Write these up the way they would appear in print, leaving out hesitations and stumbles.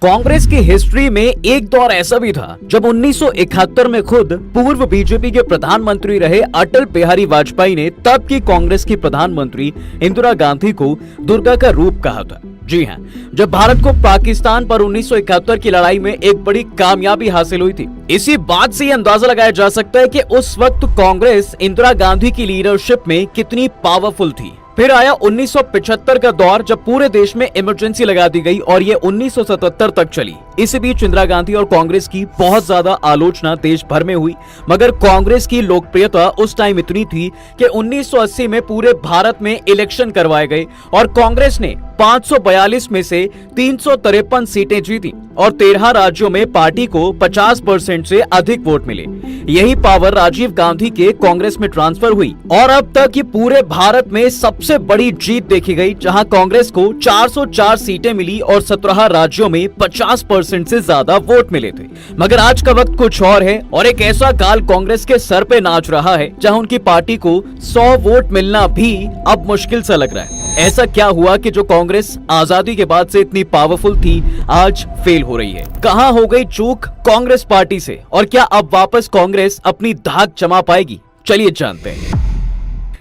कांग्रेस की हिस्ट्री में एक दौर ऐसा भी था जब 1971 में खुद पूर्व बीजेपी के प्रधानमंत्री रहे अटल बिहारी वाजपेयी ने तब की कांग्रेस की प्रधानमंत्री इंदिरा गांधी को दुर्गा का रूप कहा था। जी हां, जब भारत को पाकिस्तान पर 1971 की लड़ाई में एक बड़ी कामयाबी हासिल हुई थी। इसी बात से ये अंदाजा लगाया जा सकता है कि उस वक्त कांग्रेस इंदिरा गांधी की लीडरशिप में कितनी पावरफुल थी। फिर आया 1975 का दौर जब पूरे देश में इमरजेंसी लगा दी गई और ये 1977 तक चली। इसी बीच इंदिरा गांधी और कांग्रेस की बहुत ज्यादा आलोचना देश भर में हुई, मगर कांग्रेस की लोकप्रियता उस टाइम इतनी थी कि 1980 में पूरे भारत में इलेक्शन करवाए गए और कांग्रेस ने 542 में से 353 सीटें जीती और 13 राज्यों में पार्टी को 50% से अधिक वोट मिले। यही पावर राजीव गांधी के कांग्रेस में ट्रांसफर हुई और अब तक ये पूरे भारत में सबसे बड़ी जीत देखी गई, जहां कांग्रेस को 404 सीटें मिली और 17 राज्यों में 50% से ज्यादा वोट मिले थे। मगर आज का वक्त कुछ और है और एक ऐसा काल कांग्रेस के सर पे नाच रहा है जहां उनकी पार्टी को 100 वोट मिलना भी अब मुश्किल सा लग रहा है। ऐसा क्या हुआ कि जो कांग्रेस आजादी के बाद से इतनी पावरफुल थी आज फेल हो रही है? कहां हो गई चूक कांग्रेस पार्टी से और क्या अब वापस कांग्रेस अपनी धाक जमा पाएगी? चलिए जानते हैं।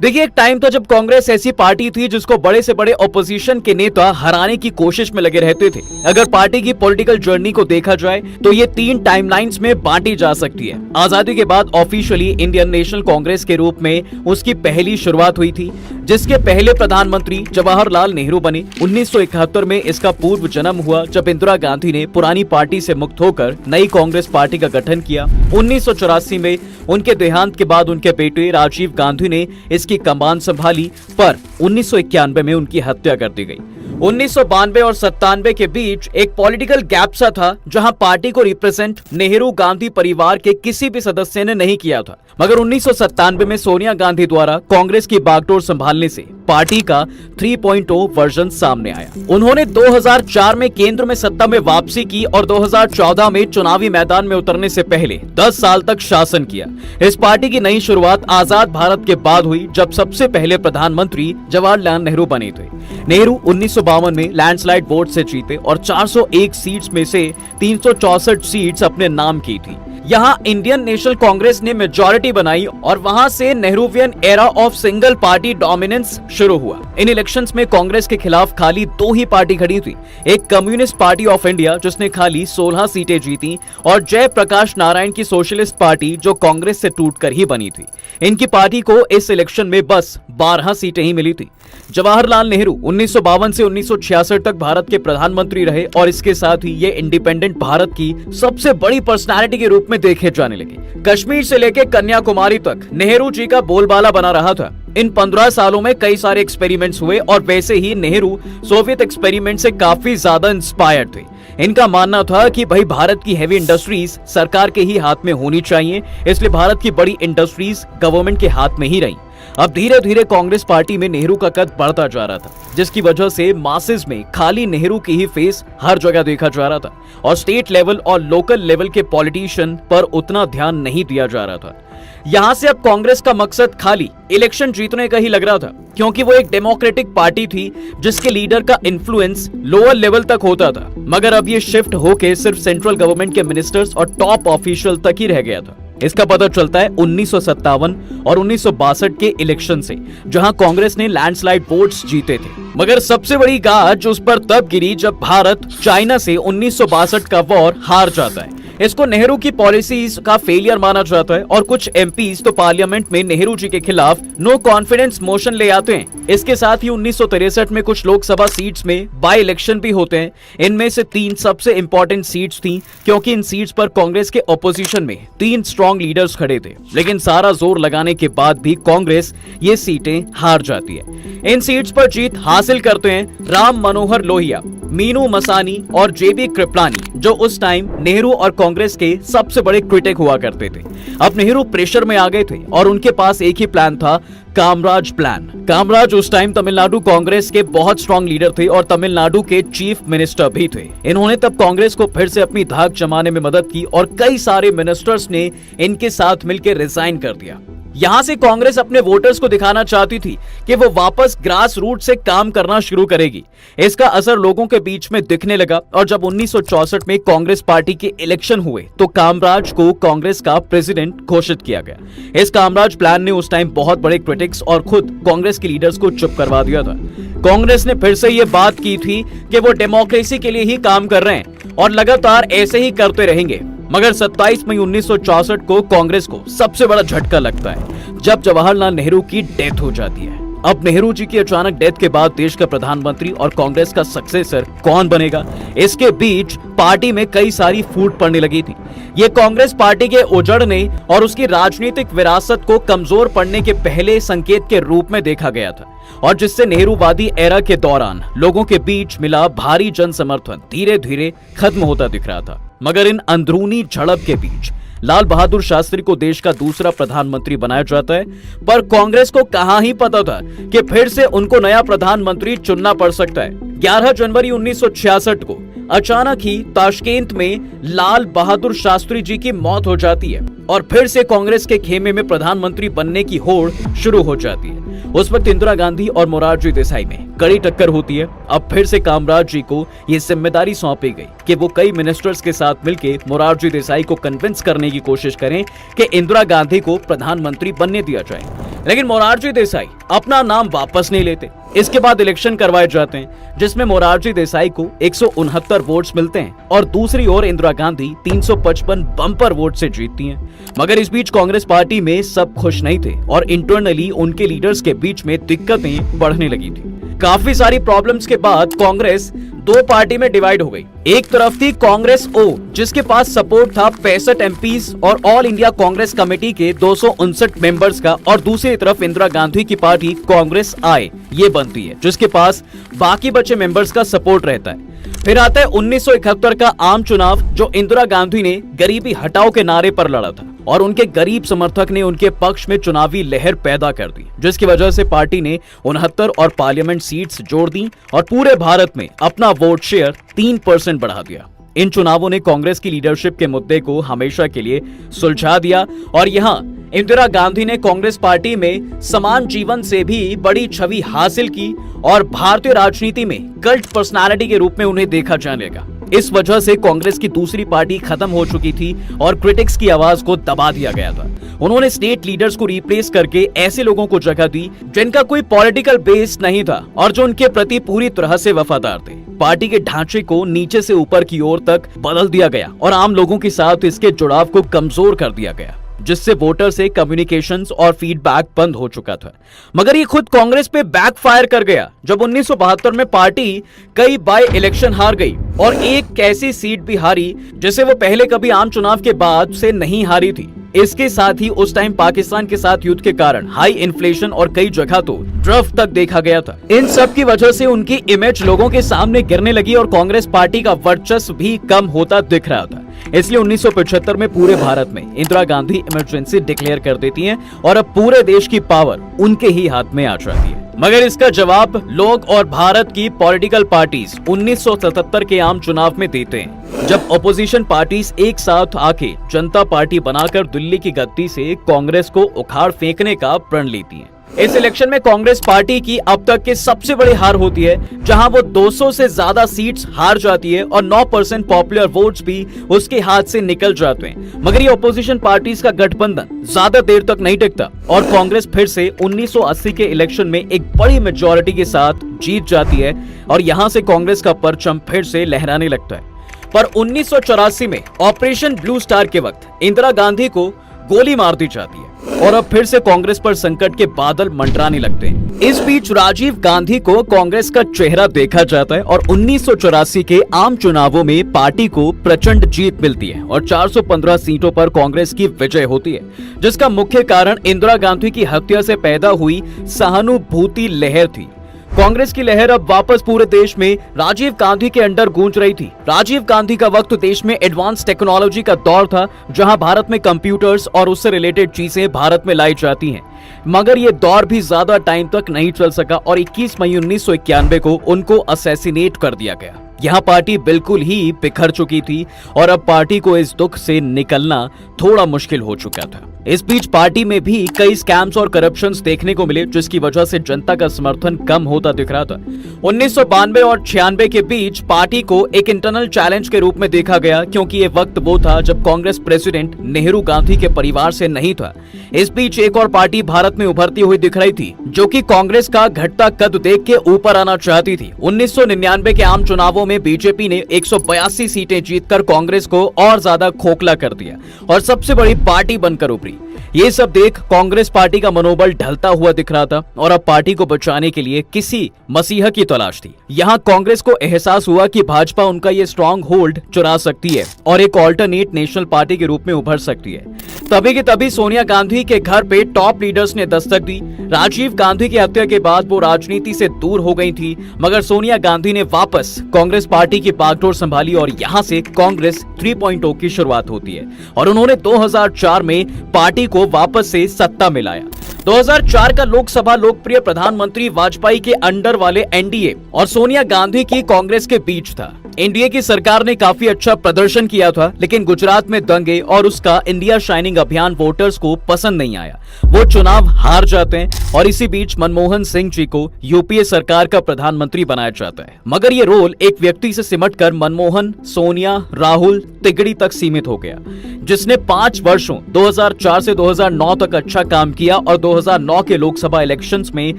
देखिए, एक टाइम था जब कांग्रेस ऐसी पार्टी थी जिसको बड़े से बड़े ऑपोजिशन के नेता हराने की कोशिश में लगे रहते थे। अगर पार्टी की पॉलिटिकल जर्नी को देखा जाए तो ये 3 टाइमलाइंस में बांटी जा सकती है। आजादी के बाद ऑफिशियली इंडियन नेशनल कांग्रेस के रूप में उसकी पहली शुरुआत हुई थी, जिसके पहले प्रधानमंत्री जवाहरलाल नेहरू बने। 1971 में इसका पूर्व जन्म हुआ जब इंदिरा गांधी ने पुरानी पार्टी से मुक्त होकर नई कांग्रेस पार्टी का गठन किया। 1984 में उनके देहांत के बाद उनके बेटे राजीव गांधी ने इसकी कमान संभाली, पर 1991 में उनकी हत्या कर दी गई। 1992 और 97 के बीच एक पॉलिटिकल गैप सा था जहां पार्टी को रिप्रेजेंट नेहरू गांधी परिवार के किसी भी सदस्य ने नहीं किया था। मगर 1997 में सोनिया गांधी द्वारा कांग्रेस की बागडोर संभालने से पार्टी का 3.0 वर्जन सामने आया। उन्होंने 2004 में केंद्र में सत्ता में वापसी की और 2014 में चुनावी मैदान में उतरने से पहले 10 साल तक शासन किया। इस पार्टी की नई शुरुआत आजाद भारत के बाद हुई जब सबसे पहले प्रधानमंत्री जवाहरलाल नेहरू बने थे। नेहरू 1952 में लैंडस्लाइड वोट से जीते और 401 सीट्स में से 364 सीट्स अपने नाम की थी। यहाँ इंडियन नेशनल कांग्रेस ने मेजॉरिटी बनाई और वहां से Nehruvian era of single party dominance शुरू हुआ। इन इलेक्शंस में कांग्रेस के खिलाफ खाली 2 ही पार्टी खड़ी थी, एक कम्युनिस्ट पार्टी ऑफ इंडिया जिसने खाली 16 सीटें जीती और जयप्रकाश नारायण की सोशलिस्ट पार्टी जो कांग्रेस से टूटकर ही बनी थी। इनकी पार्टी को इस इलेक्शन में बस 12 सीटें ही मिली थी। जवाहरलाल नेहरू 1952 से 1966 तक भारत के प्रधानमंत्री रहे और इसके साथ ही ये इंडिपेंडेंट भारत की सबसे बड़ी पर्सनालिटी के रूप में देखे जाने लगे। कश्मीर से लेकर कन्याकुमारी तक नेहरू जी का बोलबाला बना रहा था। इन 15 सालों में कई सारे एक्सपेरिमेंट्स हुए और वैसे ही नेहरू सोवियत एक्सपेरिमेंट से काफी ज्यादा इंस्पायर्ड थे। इनका मानना था कि भाई भारत की हेवी इंडस्ट्रीज सरकार के ही हाथ में होनी चाहिए, इसलिए भारत की बड़ी इंडस्ट्रीज गवर्नमेंट के हाथ में ही रही। अब धीरे धीरे कांग्रेस पार्टी में नेहरू का कद बढ़ता जा रहा था, जिसकी वजह से मासेस में खाली नेहरू की ही फेस हर जगह देखा जा रहा था और स्टेट लेवल और लोकल लेवल के पॉलिटिशियन पर उतना ध्यान नहीं दिया जा रहा था। यहाँ से अब कांग्रेस का मकसद खाली इलेक्शन जीतने का ही लग रहा था, क्योंकि वो एक डेमोक्रेटिक पार्टी थी जिसके लीडर का इन्फ्लुएंस लोअर लेवल तक होता था। मगर अब ये शिफ्ट होके सिर्फ सेंट्रल गवर्नमेंट के मिनिस्टर्स और टॉप ऑफिशियल तक ही रह गया था। इसका पता चलता है 1957 और 1962 के इलेक्शन से, जहां कांग्रेस ने लैंडस्लाइड वोट्स जीते थे। मगर सबसे बड़ी गाज उस पर तब गिरी जब भारत चाइना से 1962 का वॉर हार जाता है। इसको नेहरू की पॉलिसीज का फेलियर माना जाता है और कुछ एमपीज तो पार्लियामेंट में नेहरू जी के खिलाफ नो कॉन्फिडेंस मोशन ले आते हैं। इसके साथ ही 1963 में कुछ लोकसभा सीट्स में बाय इलेक्शन भी होते हैं। इनमें से 3 सबसे इंपॉर्टेंट सीट्स थी, क्योंकि इन सीट्स पर कांग्रेस के ऑपोजिशन में 3 स्ट्रॉन्ग लीडर्स खड़े थे। लेकिन सारा जोर लगाने के बाद भी कांग्रेस ये सीटें हार जाती है। इन सीट्स पर जीत हासिल करते हैं राम मनोहर लोहिया, मीनू मसानी और जेबी कृपलानी, जो उस टाइम नेहरू और कांग्रेस के सबसे बड़े क्रिटिक हुआ करते थे। अब नेहरू प्रेशर में आ गए थे और उनके पास एक ही प्लान था, कामराज प्लान। कामराज उस टाइम तमिलनाडु कांग्रेस के बहुत स्ट्रॉन्ग लीडर थे और तमिलनाडु के चीफ मिनिस्टर भी थे। इन्होंने तब कांग्रेस को फिर से अपनी धाक जमाने में मदद की और कई सारे मिनिस्टर्स ने इनके साथ मिलकर रिजाइन कर दिया। यहाँ से कांग्रेस अपने वोटर्स को दिखाना चाहती थी कि वो वापस ग्रास रूट से काम करना शुरू करेगी। इसका असर लोगों के बीच में दिखने लगा और जब 1964 में कांग्रेस पार्टी के इलेक्शन हुए तो कामराज को कांग्रेस का प्रेसिडेंट घोषित किया गया। इस कामराज प्लान ने उस टाइम बहुत बड़े क्रिटिक्स और खुद कांग्रेस के लीडर्स को चुप करवा दिया था। कांग्रेस ने फिर से ये बात की थी कि वो डेमोक्रेसी के लिए ही काम कर रहे हैं और लगातार ऐसे ही करते रहेंगे। मगर 27 मई 1964 को कांग्रेस को सबसे बड़ा झटका लगता है जब जवाहरलाल नेहरू की डेथ हो जाती है। अब नेहरू जी की अचानक डेथ के बाद देश का प्रधानमंत्री और कांग्रेस का सक्सेसर कौन बनेगा, इसके बीच पार्टी में कई सारी फूट पड़ने लगी थी। ये कांग्रेस पार्टी के उजड़ने और उसकी राजनीतिक विरासत को कमजोर पड़ने के पहले संकेत के रूप में देखा गया था और जिससे नेहरूवादी एरा के दौरान लोगों के बीच मिला भारी जन समर्थन धीरे धीरे खत्म होता दिख रहा था। मगर इन अंदरूनी झड़प के बीच लाल बहादुर शास्त्री को देश का दूसरा प्रधानमंत्री बनाया जाता है, पर कांग्रेस को कहां ही पता था कि फिर से उनको नया प्रधानमंत्री चुनना पड़ सकता है। 11 जनवरी 1966 को अचानक ही ताशकेंत में लाल बहादुर शास्त्री जी की मौत हो जाती है और फिर से कांग्रेस के खेमे में प्रधानमंत्री बनने की होड़ शुरू हो जाती है। उस वक्त इंदिरा गांधी और मोरारजी देसाई में कड़ी टक्कर होती है। अब फिर से कामराज जी को यह जिम्मेदारी सौंपी गई कि वो कई मिनिस्टर्स के साथ मिलकर मोरारजी देसाई को कन्विंस करने की कोशिश करें कि इंदिरा गांधी को प्रधानमंत्री बनने दिया जाए। लेकिन मोरारजी देसाई अपना नाम वापस नहीं लेते। इसके बाद इलेक्शन करवाए जाते हैं जिसमें मोरारजी देसाई को 169 वोट्स मिलते हैं और दूसरी ओर इंदिरा गांधी 355 बम्पर वोट से जीतती हैं। मगर इस बीच कांग्रेस पार्टी में सब खुश नहीं थे और इंटरनली उनके लीडर्स के बीच में दिक्कतें बढ़ने लगी थी। काफी सारी प्रॉब्लम्स के बाद कांग्रेस दो पार्टी में डिवाइड हो गई। एक तरफ थी कांग्रेस ओ, जिसके पास सपोर्ट था 65 एमपीज और ऑल इंडिया कांग्रेस कमेटी के 259 मेंबर्स का, और दूसरी तरफ इंदिरा गांधी की पार्टी कांग्रेस आई ये बनती है जिसके पास बाकी बचे मेंबर्स का सपोर्ट रहता है। फिर आता है 1971 का आम चुनाव जो इंदिरा गांधी ने गरीबी हटाओ के नारे पर लड़ा था और उनके गरीब समर्थक ने उनके पक्ष में चुनावी लहर पैदा कर दी, जिसकी वजह से पार्टी ने 69 और पार्लियामेंट सीट्स जोड़ दी और पूरे भारत में अपना वोट शेयर 3% बढ़ा दिया। इन चुनावों ने कांग्रेस की लीडरशिप के मुद्दे को हमेशा के लिए सुलझा दिया और यहाँ इंदिरा गांधी ने कांग्रेस पार्टी में समान जीवन से भी बड़ी छवि हासिल की और भारतीय राजनीति में कल्ट पर्सनालिटी के रूप में उन्हें देखा जाने लगा। इस वजह से कांग्रेस की दूसरी पार्टी खत्म हो चुकी थी और क्रिटिक्स की आवाज को दबा दिया गया था। उन्होंने स्टेट लीडर्स को रिप्लेस करके ऐसे लोगों को जगह दी जिनका कोई पॉलिटिकल बेस नहीं था और जो उनके प्रति पूरी तरह से वफादार थे। पार्टी के ढांचे को नीचे से ऊपर की ओर तक बदल दिया गया और आम लोगों के साथ इसके जुड़ाव को कमजोर कर दिया गया, जिससे वोटर से कम्युनिकेशंस और फीडबैक बंद हो चुका था। मगर ये खुद कांग्रेस पे बैकफायर कर गया जब 1972 में पार्टी कई बाय इलेक्शन हार गई और एक ऐसी सीट भी हारी जिसे वो पहले कभी आम चुनाव के बाद से नहीं हारी थी। इसके साथ ही उस टाइम पाकिस्तान के साथ युद्ध के कारण हाई इन्फ्लेशन और कई जगह तो ड्रफ तक देखा गया था। इन सब की वजह से उनकी इमेज लोगों के सामने गिरने लगी और कांग्रेस पार्टी का वर्चस्व भी कम होता दिख रहा था। इसलिए 1975 में पूरे भारत में इंदिरा गांधी इमरजेंसी डिक्लेयर कर देती हैं और अब पूरे देश की पावर उनके ही हाथ में आ जाती है। मगर इसका जवाब लोग और भारत की पॉलिटिकल पार्टीज 1977 के आम चुनाव में देते हैं, जब अपोजिशन पार्टीज एक साथ आके जनता पार्टी बनाकर दिल्ली की गद्दी से कांग्रेस को उखाड़ फेंकने का प्रण लेती हैं। इस इलेक्शन में कांग्रेस पार्टी की अब तक की सबसे बड़ी हार होती है, जहां वो 200 से ज्यादा सीट्स हार जाती है और 9% पॉपुलर वोट्स भी उसके हाथ से निकल जाते हैं। मगर ये अपोजिशन पार्टीज का गठबंधन ज्यादा देर तक नहीं टिकता और कांग्रेस फिर से 1980 के इलेक्शन में एक बड़ी मेजॉरिटी के साथ जीत जाती है और यहां से कांग्रेस का परचम फिर से लहराने लगता है। पर 1984 में ऑपरेशन ब्लू स्टार के वक्त इंदिरा गांधी को गोली मार दी जाती है और अब फिर से कांग्रेस पर संकट के बादल मंडराने लगते हैं। इस बीच राजीव गांधी को कांग्रेस का चेहरा देखा जाता है और 1984 के आम चुनावों में पार्टी को प्रचंड जीत मिलती है और 415 सीटों पर कांग्रेस की विजय होती है, जिसका मुख्य कारण इंदिरा गांधी की हत्या से पैदा हुई सहानुभूति लहर थी। कांग्रेस की लहर अब वापस पूरे देश में राजीव गांधी के अंडर गूंज रही थी। राजीव गांधी का वक्त देश में एडवांस टेक्नोलॉजी का दौर था, जहां भारत में कंप्यूटर्स और उससे रिलेटेड चीजें भारत में लाई जाती हैं। मगर ये दौर भी ज्यादा टाइम तक नहीं चल सका और 21 मई 1991 को उनको असैसिनेट कर दिया गया। यह पार्टी बिल्कुल ही बिखर चुकी थी और अब पार्टी को इस दुख से निकलना थोड़ा मुश्किल हो चुका था। इस बीच पार्टी में भी कई स्कैम्स और करप्शंस देखने को मिले, जिसकी वजह से जनता का समर्थन कम होता दिख रहा था। 1992 और 96 के बीच पार्टी को एक इंटरनल चैलेंज के रूप में देखा गया, क्योंकि ये वक्त वो था जब कांग्रेस प्रेसिडेंट नेहरू गांधी के परिवार से नहीं था। इस बीच एक और पार्टी भारत में उभरती हुई दिख रही थी, जो कि कांग्रेस का घटता कद देख के ऊपर आना चाहती थी। 1999 के आम चुनावों में बीजेपी ने 182 सीटें जीतकर कांग्रेस को और ज्यादा खोखला कर दिया और सबसे बड़ी पार्टी बनकर उभरी। ये सब देख कांग्रेस पार्टी का मनोबल ढलता हुआ दिख रहा था और अब पार्टी को बचाने के लिए किसी मसीहा की तलाश थी। यहाँ कांग्रेस को एहसास हुआ कि भाजपा उनका ये स्ट्रॉन्ग होल्ड चुरा सकती है और एक ऑल्टरनेट नेशनल पार्टी के रूप में उभर सकती है। तभी की तभी सोनिया गांधी के घर पे टॉप लीडर्स ने दस्तक दी। राजीव गांधी की हत्या के बाद वो राजनीति से दूर हो गई थी, मगर सोनिया गांधी ने वापस कांग्रेस पार्टी की बागडोर संभाली और यहाँ से कांग्रेस 3.0 की शुरुआत होती है और उन्होंने 2004 में पार्टी को वापस से सत्ता में लाया। 2004 का लोकसभा लोकप्रिय प्रधानमंत्री वाजपेयी के अंडर वाले एनडीए और सोनिया गांधी की कांग्रेस के बीच था। एनडीए की सरकार ने काफी अच्छा प्रदर्शन किया था, लेकिन गुजरात में दंगे और उसका इंडिया शाइनिंग अभियान वोटर्स को पसंद नहीं आया। वो चुनाव हार जाते हैं और इसी बीच मनमोहन सिंह जी को यूपीए सरकार का प्रधानमंत्री बनाया जाता है। मगर ये रोल एक व्यक्ति से सिमटकर मनमोहन, सोनिया, राहुल, तिगड़ी तक सीमित हो गया, जिसने 5 वर्षों 2004 से 2009 तक अच्छा काम किया और 2009 के लोकसभा इलेक्शंस में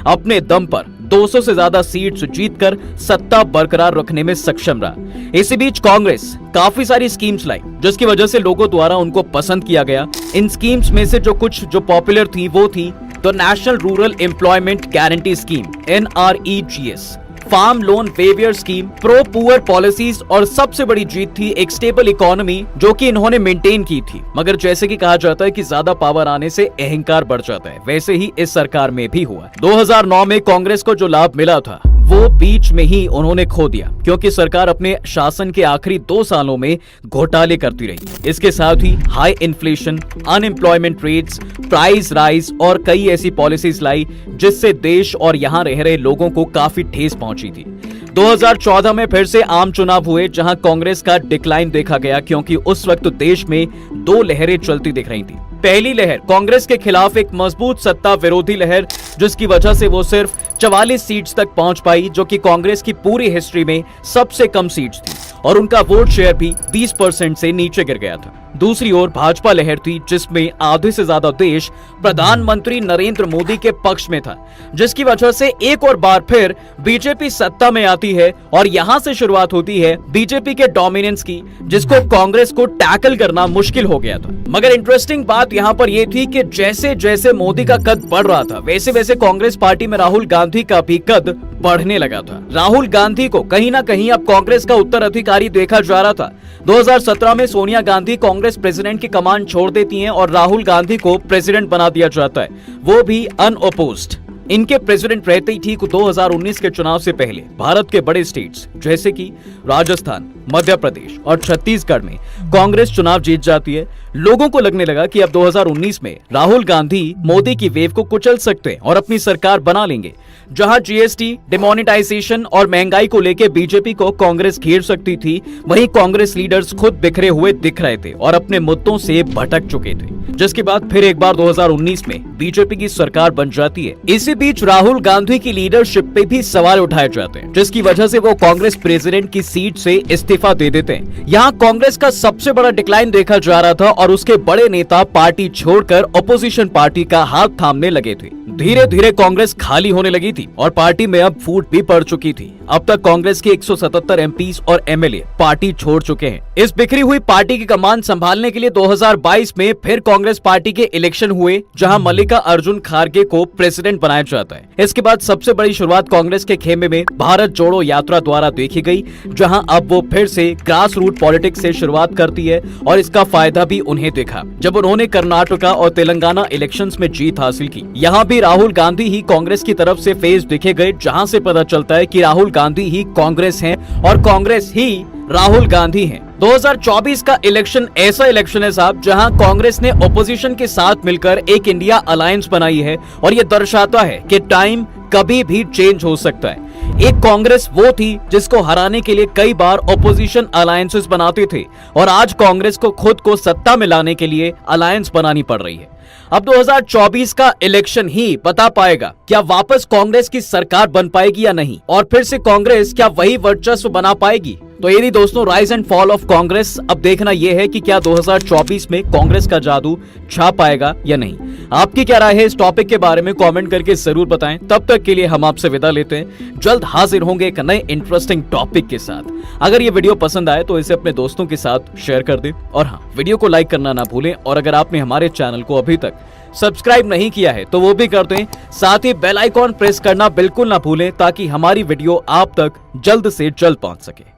अपने दम पर 200 से ज्यादा सीट्स जीतकर सत्ता बरकरार रखने में सक्षम रहा। इसी बीच कांग्रेस काफी सारी स्कीम्स लाई, जिसकी वजह से लोगों द्वारा उनको पसंद किया गया। इन स्कीम्स में से जो कुछ पॉपुलर थी वो थी the national rural employment guarantee scheme NREGS, farm loan waiver scheme, pro poor policies और सबसे बड़ी जीत थी एक स्टेबल इकोनॉमी, जो कि इन्होंने मेंटेन की थी। मगर जैसे कि कहा जाता है कि ज्यादा पावर आने से अहंकार बढ़ जाता है, वैसे ही इस सरकार में भी हुआ। 2009 में कांग्रेस को जो लाभ मिला था वो बीच में ही उन्होंने खो दिया, क्योंकि सरकार अपने शासन के आखिरी 2 सालों में घोटाले करती रही। इसके साथ ही high inflation, unemployment rates, price rise और कई ऐसी पॉलिसीज लाई जिससे देश और यहाँ रह रहे लोगों को काफी ठेस पहुंची थी। 2014 में फिर से आम चुनाव हुए, जहां कांग्रेस का डिक्लाइन देखा गया, क्योंकि उस वक्त देश में 2 लहरें चलती दिख रही थी। पहली लहर कांग्रेस के खिलाफ एक मजबूत सत्ता विरोधी लहर, जिसकी वजह से वो सिर्फ 44 सीट्स तक पहुंच पाई, जो कि कांग्रेस की पूरी हिस्ट्री में सबसे कम सीट्स थी और उनका वोट शेयर भी 20% से नीचे गिर गया था। दूसरी ओर भाजपा लहर थी, जिसमें आधे से ज्यादा देश प्रधानमंत्री नरेंद्र मोदी के पक्ष में था, जिसकी वजह से एक और बार फिर बीजेपी सत्ता में आती है और यहां से शुरुआत होती है बीजेपी के डोमिनेंस की, जिसको कांग्रेस को टैकल करना मुश्किल हो गया था। मगर इंटरेस्टिंग बात यहां पर यह थी कि जैसे जैसे मोदी का कद बढ़ रहा था, वैसे वैसे कांग्रेस पार्टी में राहुल गांधी का भी कद बढ़ने लगा था। राहुल गांधी को कहीं ना कहीं अब कांग्रेस का उत्तराधिकारी देखा जा रहा था। 2017 में सोनिया गांधी कांग्रेस प्रेसिडेंट की कमान छोड़ देती हैं और राहुल गांधी को प्रेसिडेंट बना दिया जाता है, वो भी अनअपोज्ड। इनके प्रेसिडेंट रहते ही ठीक 2019 के चुनाव से पहले भारत के बड़े स्टेट्स जैसे कि राजस्थान, मध्य प्रदेश और छत्तीसगढ़ में कांग्रेस चुनाव जीत जाती है। लोगों को लगने लगा कि अब 2019 में राहुल गांधी मोदी की वेव को कुचल सकते हैं और अपनी सरकार बना लेंगे। जहां जीएसटी, डिमोनेटाइजेशन और महंगाई को लेकर बीजेपी को कांग्रेस घेर सकती थी, वहीं कांग्रेस लीडर्स खुद बिखरे हुए दिख रहे थे और अपने मुद्दों से भटक चुके थे, जिसके बाद फिर एक बार 2019 में बीजेपी की सरकार बन जाती है। इसी बीच राहुल गांधी की लीडरशिप पे भी सवाल उठाए जाते हैं, जिसकी वजह से वो कांग्रेस प्रेसिडेंट की सीट से इस्तीफा दे देते हैं। यहाँ कांग्रेस का सबसे बड़ा डिक्लाइन देखा जा रहा था और उसके बड़े नेता पार्टी छोड़कर अपोजिशन पार्टी का हाथ थामने लगे थे। धीरे धीरे कांग्रेस खाली होने लगी थी और पार्टी में अब फूट भी पड़ चुकी थी। अब तक कांग्रेस के 177 एमपीज और एमएलए पार्टी छोड़ चुके हैं। इस बिखरी हुई पार्टी की कमान संभालने के लिए 2022 में फिर कांग्रेस पार्टी के इलेक्शन हुए, जहां मल्लिकार्जुन खड़गे को प्रेसिडेंट बनाया जाता है। इसके बाद सबसे बड़ी शुरुआत कांग्रेस के खेमे में भारत जोड़ो यात्रा द्वारा देखी गई, जहां अब वो फिर से ग्रास रूट पॉलिटिक्स से शुरुआत करती है और इसका फायदा भी उन्हें दिखा जब उन्होंने कर्नाटका और तेलंगाना इलेक्शंस में जीत हासिल की। यहाँ भी राहुल गांधी ही कांग्रेस की तरफ से फेस दिखे गए, जहां से पता चलता है कि राहुल गांधी ही कांग्रेस हैं और कांग्रेस ही राहुल गांधी हैं। 2024 का इलेक्शन ऐसा इलेक्शन है साहब जहां कांग्रेस ने ओपोजिशन के साथ मिलकर एक इंडिया अलायंस बनाई है और ये दर्शाता है कि टाइम कभी भी चेंज हो सकता है। एक कांग्रेस वो थी जिसको हराने के लिए कई बार ओपोजिशन अलायंसेस बनाते थे और आज कांग्रेस को खुद को सत्ता में लाने के लिए अलायंस बनानी पड़ रही है। अब 2024 का इलेक्शन ही बता पाएगा क्या वापस कांग्रेस की सरकार बन पाएगी या नहीं, और फिर से कांग्रेस क्या वही वर्चस्व बना पाएगी। तो ये दोस्तों rise and fall of Congress. अब देखना यह है कि क्या 2024 में कांग्रेस का जादू छा पाएगा या नहीं। आपकी क्या राय है इस टॉपिक के बारे में कमेंट करके जरूर बताएं। तब तक के लिए हम आपसे विदा लेते हैं। जल्द हाजिर होंगे एक नए इंटरेस्टिंग टॉपिक के साथ। अगर ये वीडियो पसंद आए तो इसे अपने दोस्तों के साथ शेयर कर दें और हाँ, वीडियो को लाइक करना ना भूलें। और अगर आपने हमारे चैनल को अभी तक सब्सक्राइब नहीं किया है तो वो भी कर दें। साथ ही बेल आइकॉन प्रेस करना बिल्कुल ना भूलें ताकि हमारी वीडियो आप तक जल्द से जल्द पहुंच सके।